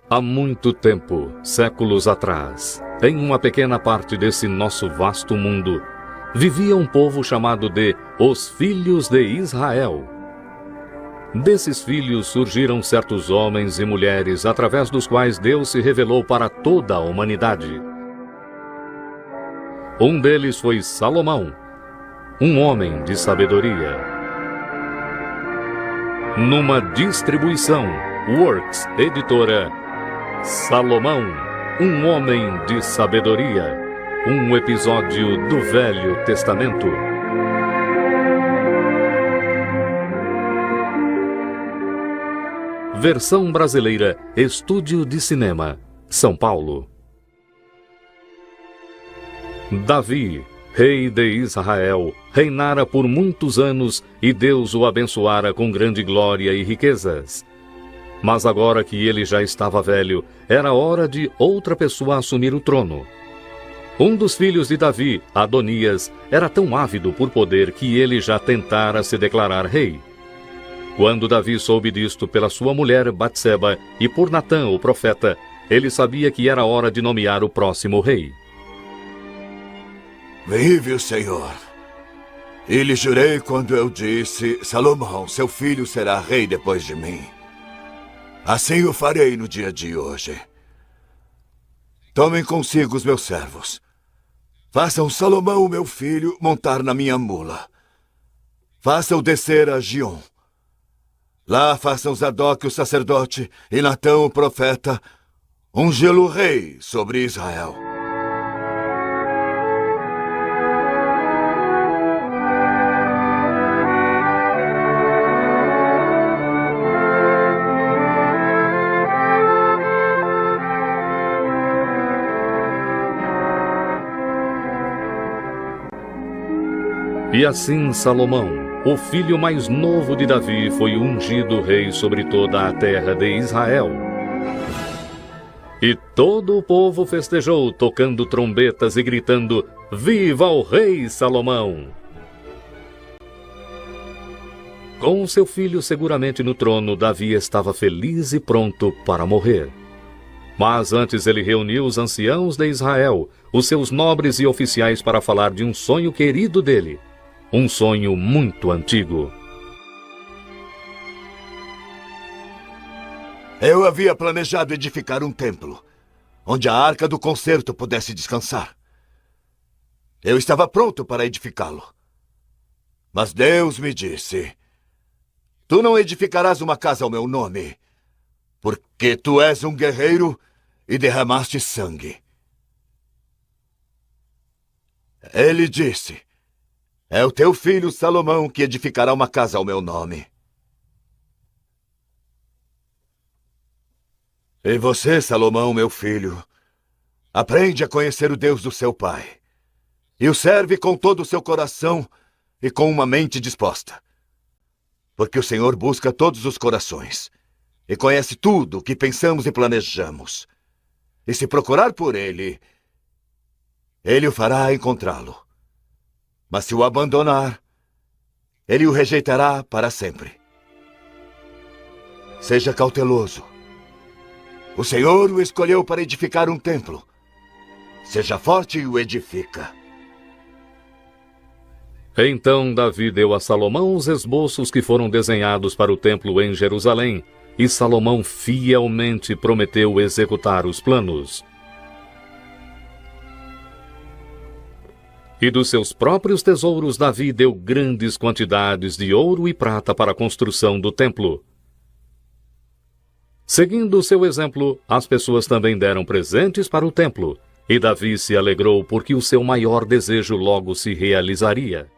Há muito tempo, séculos atrás, em uma pequena parte desse nosso vasto mundo, vivia um povo chamado de Os Filhos de Israel. Desses filhos surgiram certos homens e mulheres através dos quais Deus se revelou para toda a humanidade. Um deles foi Salomão, um homem de sabedoria. Numa distribuição, Works Editora, Salomão, um homem de sabedoria, um episódio do Velho Testamento. Versão brasileira, Estúdio de Cinema, São Paulo. Davi, rei de Israel, reinara por muitos anos e Deus o abençoara com grande glória e riquezas. Mas agora que ele já estava velho, era hora de outra pessoa assumir o trono. Um dos filhos de Davi, Adonias, era tão ávido por poder que ele já tentara se declarar rei. Quando Davi soube disto pela sua mulher Batseba e por Natã, o profeta, ele sabia que era hora de nomear o próximo rei. Vive o Senhor. E lhe jurei quando eu disse: Salomão, seu filho será rei depois de mim. Assim o farei no dia de hoje. Tomem consigo os meus servos. Façam Salomão, meu filho, montar na minha mula. Façam descer a Giom. Lá façam Zadok, o sacerdote, e Natã, o profeta, ungê-lo rei sobre Israel. E assim Salomão, o filho mais novo de Davi, foi ungido rei sobre toda a terra de Israel. E todo o povo festejou, tocando trombetas e gritando: Viva o rei Salomão! Com seu filho seguramente no trono, Davi estava feliz e pronto para morrer. Mas antes ele reuniu os anciãos de Israel, os seus nobres e oficiais, para falar de um sonho querido dele. Um sonho muito antigo. Eu havia planejado edificar um templo, onde a arca do concerto pudesse descansar. Eu estava pronto para edificá-lo. Mas Deus me disse: Tu não edificarás uma casa ao meu nome, porque tu és um guerreiro e derramaste sangue. Ele disse: É o teu filho Salomão que edificará uma casa ao meu nome. E você, Salomão, meu filho, aprende a conhecer o Deus do seu pai, e o serve com todo o seu coração e com uma mente disposta. Porque o Senhor busca todos os corações, e conhece tudo o que pensamos e planejamos. E se procurar por Ele, Ele o fará encontrá-lo. Mas se o abandonar, Ele o rejeitará para sempre. Seja cauteloso. O Senhor o escolheu para edificar um templo. Seja forte e o edifica. Então Davi deu a Salomão os esboços que foram desenhados para o templo em Jerusalém, e Salomão fielmente prometeu executar os planos. E dos seus próprios tesouros Davi deu grandes quantidades de ouro e prata para a construção do templo. Seguindo seu exemplo, as pessoas também deram presentes para o templo, e Davi se alegrou porque o seu maior desejo logo se realizaria.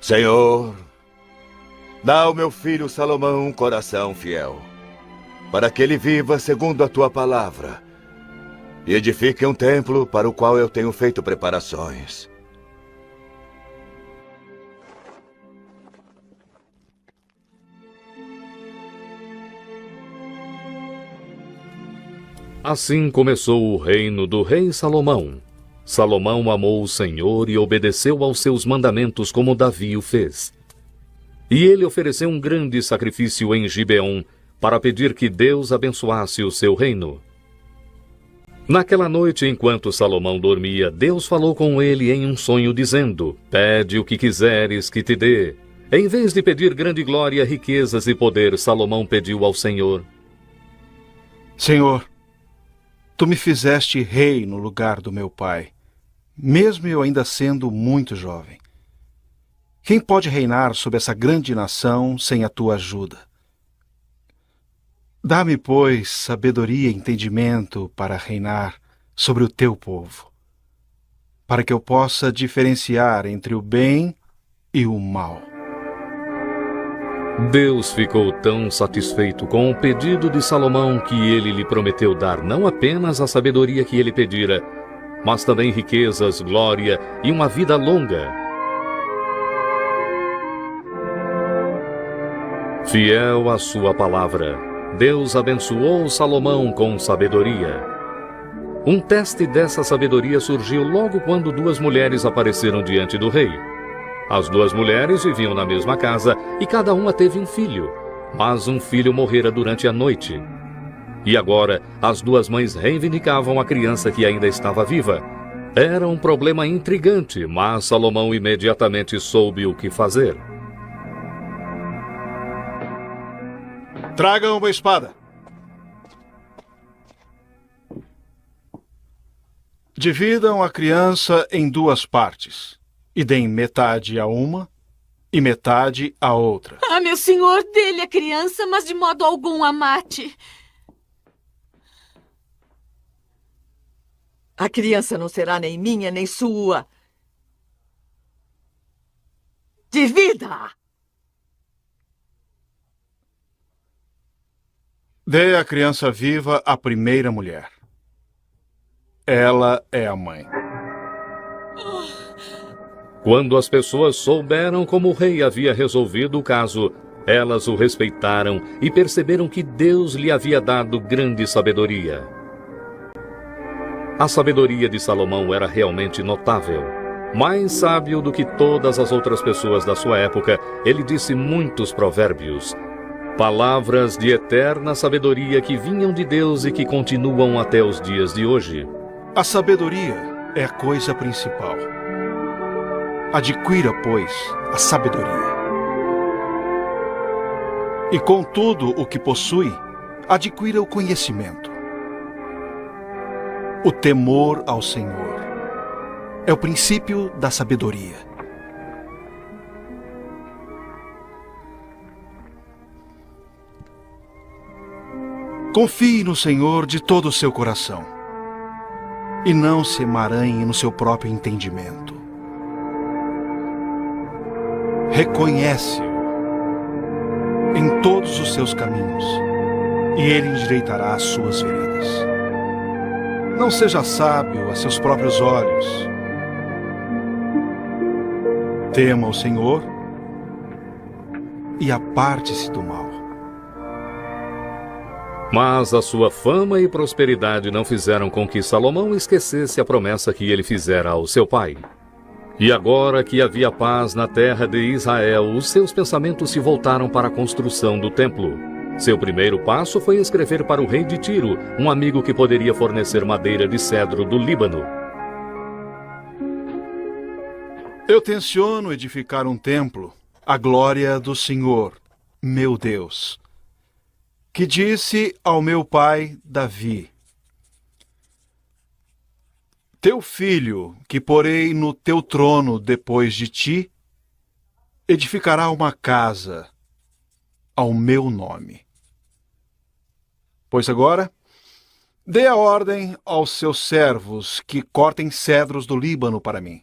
Senhor, dá ao meu filho Salomão um coração fiel, para que ele viva segundo a tua palavra, e edifique um templo para o qual eu tenho feito preparações. Assim começou o reino do rei Salomão. Salomão amou o Senhor e obedeceu aos seus mandamentos como Davi o fez. E ele ofereceu um grande sacrifício em Gibeon para pedir que Deus abençoasse o seu reino. Naquela noite, enquanto Salomão dormia, Deus falou com ele em um sonho, dizendo: Pede o que quiseres que te dê. Em vez de pedir grande glória, riquezas e poder, Salomão pediu ao Senhor: Senhor, tu me fizeste rei no lugar do meu pai, mesmo eu ainda sendo muito jovem. Quem pode reinar sobre essa grande nação sem a tua ajuda? Dá-me, pois, sabedoria e entendimento para reinar sobre o teu povo, para que eu possa diferenciar entre o bem e o mal. Deus ficou tão satisfeito com o pedido de Salomão que ele lhe prometeu dar não apenas a sabedoria que ele pedira, mas também riquezas, glória e uma vida longa. Fiel à sua palavra, Deus abençoou Salomão com sabedoria. Um teste dessa sabedoria surgiu logo quando duas mulheres apareceram diante do rei. As duas mulheres viviam na mesma casa e cada uma teve um filho, mas um filho morrera durante a noite. E agora, as duas mães reivindicavam a criança que ainda estava viva. Era um problema intrigante, mas Salomão imediatamente soube o que fazer. Tragam uma espada. Dividam a criança em duas partes e deem metade a uma e metade a outra. Ah, meu senhor, dê-lhe a criança, mas de modo algum a mate. A criança não será nem minha, nem sua. Divida-a! Dê a criança viva à primeira mulher. Ela é a mãe. Quando as pessoas souberam como o rei havia resolvido o caso, elas o respeitaram e perceberam que Deus lhe havia dado grande sabedoria. A sabedoria de Salomão era realmente notável. Mais sábio do que todas as outras pessoas da sua época, ele disse muitos provérbios. Palavras de eterna sabedoria que vinham de Deus e que continuam até os dias de hoje. A sabedoria é a coisa principal. Adquira, pois, a sabedoria. E com tudo o que possui, adquira o conhecimento. O temor ao Senhor é o princípio da sabedoria. Confie no Senhor de todo o seu coração e não se emaranhe no seu próprio entendimento. Reconhece-o em todos os seus caminhos e ele endireitará as suas veredas. Não seja sábio a seus próprios olhos. Tema o Senhor e aparte-se do mal. Mas a sua fama e prosperidade não fizeram com que Salomão esquecesse a promessa que ele fizera ao seu pai. E agora que havia paz na terra de Israel, os seus pensamentos se voltaram para a construção do templo. Seu primeiro passo foi escrever para o rei de Tiro, um amigo que poderia fornecer madeira de cedro do Líbano. Eu tenciono edificar um templo à glória do Senhor, meu Deus, que disse ao meu pai Davi: Teu filho, que porei no teu trono depois de ti, edificará uma casa ao meu nome. Pois agora, dê a ordem aos seus servos que cortem cedros do Líbano para mim,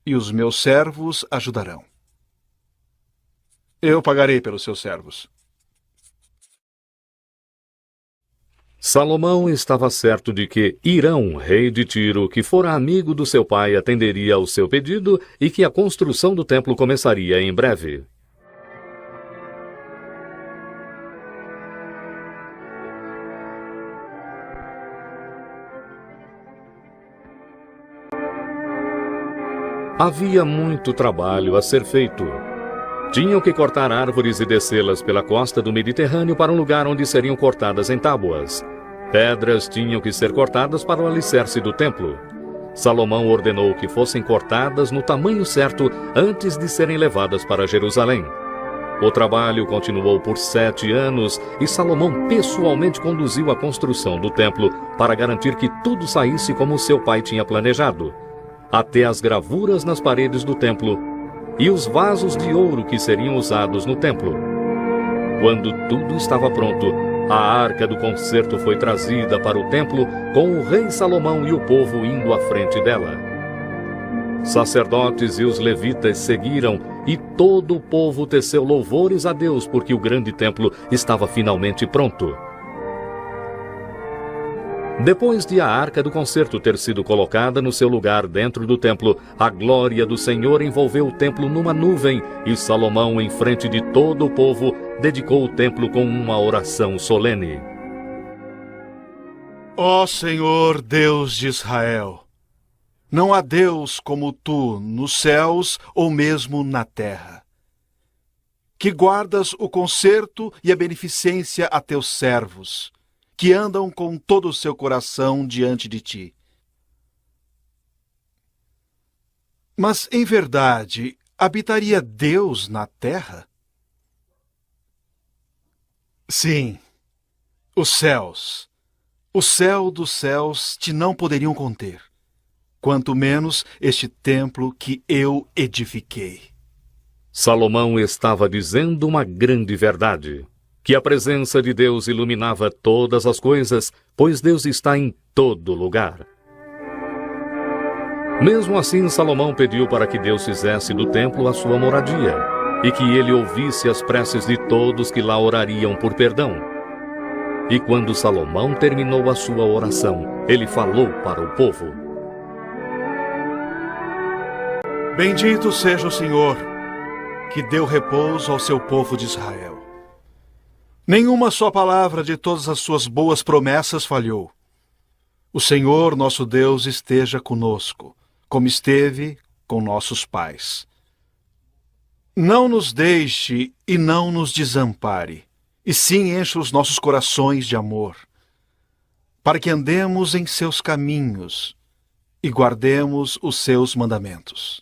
e os meus servos ajudarão. Eu pagarei pelos seus servos. Salomão estava certo de que Hirão, rei de Tiro, que fora amigo do seu pai, atenderia ao seu pedido e que a construção do templo começaria em breve. Havia muito trabalho a ser feito. Tinham que cortar árvores e descê-las pela costa do Mediterrâneo para um lugar onde seriam cortadas em tábuas. Pedras tinham que ser cortadas para o alicerce do templo. Salomão ordenou que fossem cortadas no tamanho certo antes de serem levadas para Jerusalém. O trabalho continuou por 7 anos e Salomão pessoalmente conduziu a construção do templo para garantir que tudo saísse como seu pai tinha planejado. Até as gravuras nas paredes do templo e os vasos de ouro que seriam usados no templo. Quando tudo estava pronto, a arca do concerto foi trazida para o templo com o rei Salomão e o povo indo à frente dela. Sacerdotes e os levitas seguiram e todo o povo teceu louvores a Deus porque o grande templo estava finalmente pronto. Depois de a arca do concerto ter sido colocada no seu lugar dentro do templo, a glória do Senhor envolveu o templo numa nuvem e Salomão, em frente de todo o povo, dedicou o templo com uma oração solene. Ó Senhor, Deus de Israel, não há Deus como tu nos céus ou mesmo na terra, que guardas o concerto e a beneficência a teus servos, que andam com todo o seu coração diante de ti. Mas, em verdade, habitaria Deus na terra? Sim, os céus, o céu dos céus te não poderiam conter, quanto menos este templo que eu edifiquei. Salomão estava dizendo uma grande verdade, que a presença de Deus iluminava todas as coisas, pois Deus está em todo lugar. Mesmo assim, Salomão pediu para que Deus fizesse do templo a sua moradia, e que ele ouvisse as preces de todos que lá orariam por perdão. E quando Salomão terminou a sua oração, ele falou para o povo: Bendito seja o Senhor, que deu repouso ao seu povo de Israel. Nenhuma só palavra de todas as suas boas promessas falhou. O Senhor, nosso Deus, esteja conosco, como esteve com nossos pais. Não nos deixe e não nos desampare, e sim encha os nossos corações de amor, para que andemos em seus caminhos e guardemos os seus mandamentos.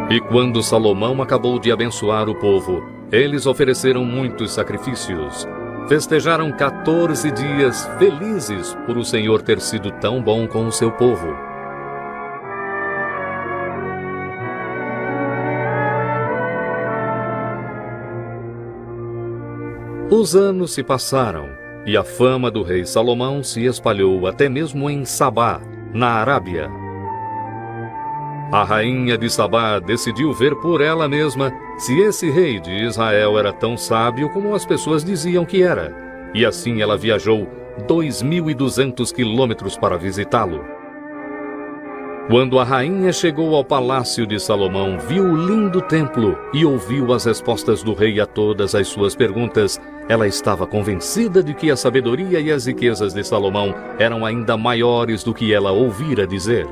E quando Salomão acabou de abençoar o povo, eles ofereceram muitos sacrifícios. Festejaram 14 dias felizes por o Senhor ter sido tão bom com o seu povo. Os anos se passaram e a fama do rei Salomão se espalhou até mesmo em Sabá, na Arábia. A rainha de Sabá decidiu ver por ela mesma se esse rei de Israel era tão sábio como as pessoas diziam que era, e assim ela viajou 2.200 quilômetros para visitá-lo. Quando a rainha chegou ao palácio de Salomão, viu o lindo templo e ouviu as respostas do rei a todas as suas perguntas, ela estava convencida de que a sabedoria e as riquezas de Salomão eram ainda maiores do que ela ouvira dizer.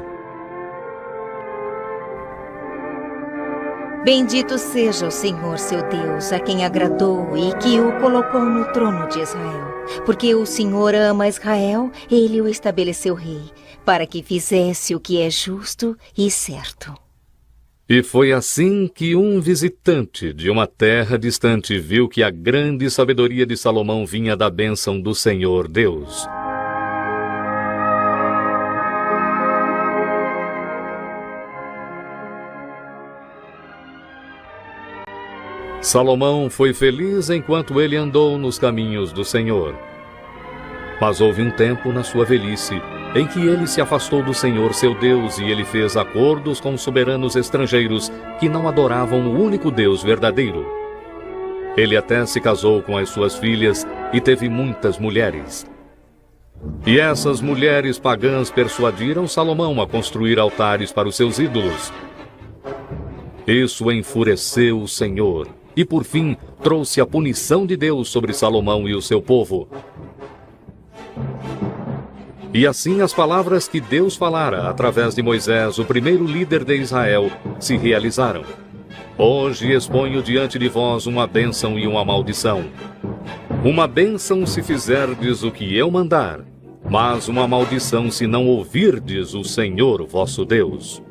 Bendito seja o Senhor seu Deus, a quem agradou e que o colocou no trono de Israel. Porque o Senhor ama Israel, ele o estabeleceu rei, para que fizesse o que é justo e certo. E foi assim que um visitante de uma terra distante viu que a grande sabedoria de Salomão vinha da bênção do Senhor Deus. Salomão foi feliz enquanto ele andou nos caminhos do Senhor. Mas houve um tempo na sua velhice em que ele se afastou do Senhor seu Deus e ele fez acordos com soberanos estrangeiros que não adoravam o único Deus verdadeiro. Ele até se casou com as suas filhas e teve muitas mulheres. E essas mulheres pagãs persuadiram Salomão a construir altares para os seus ídolos. Isso enfureceu o Senhor e, por fim, trouxe a punição de Deus sobre Salomão e o seu povo. E assim as palavras que Deus falara através de Moisés, o primeiro líder de Israel, se realizaram. Hoje exponho diante de vós uma bênção e uma maldição. Uma bênção se fizerdes o que eu mandar, mas uma maldição se não ouvirdes o Senhor vosso Deus.